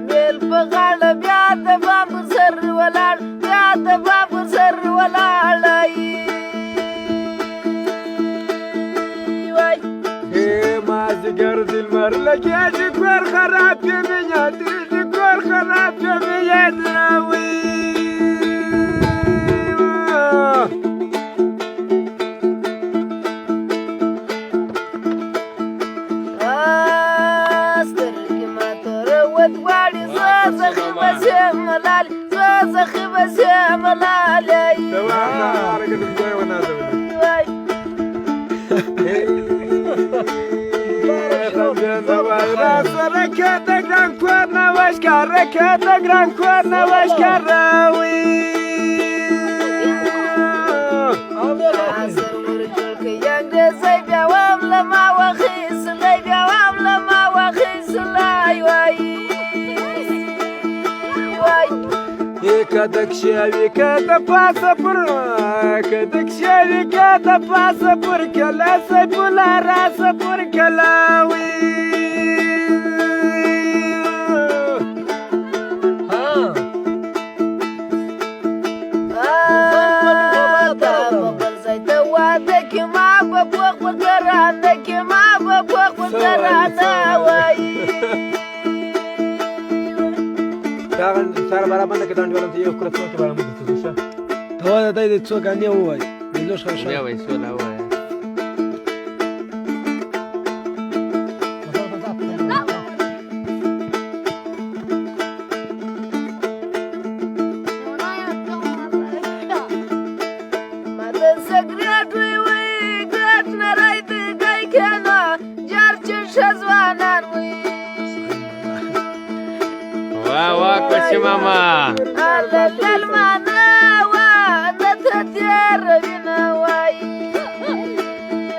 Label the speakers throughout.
Speaker 1: میل په غاړه بیا د بابو سر ولاړ بیا د بابو سر ولاړ
Speaker 2: مازدیګر د لمر لګېږي کور خراب دی مې یادېږي کور خراب دی مې یادوي
Speaker 1: سترګې ماته روت غواړي زه زخي بس یم ملالې زه زخي بس یم ملالې
Speaker 2: Rakete gran cuerna vaşkar, rakete gran cuerna vaşkar rawi.
Speaker 1: Asır vurgul ki yangrezay biawam lama waxis lay biawam lama waxis lay vay vay.
Speaker 2: Kadek şevi kada pasapur, kadek şevi kada pasapur kala sepula rasapur kalawi. سارا برا باندې کې دانډ ولته یو کړه څو کې برا مو ته شه
Speaker 3: هو دا دې څو غانې وای دلوش خاصه
Speaker 4: بیا وای سولا وای
Speaker 1: مدن سګریټ وی ګټ نه راید گای کنه جار چې شزوانان وی
Speaker 4: واه کوچی ماما
Speaker 1: المانا ونتتير بنا واي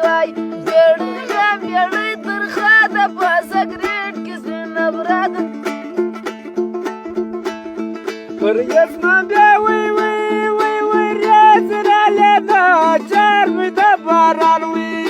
Speaker 1: واي جرجم يلي ترخاد بسكريت كسنا براد
Speaker 2: فريس ما بيوي وي وي وي ريس رالنا جار مدبران وي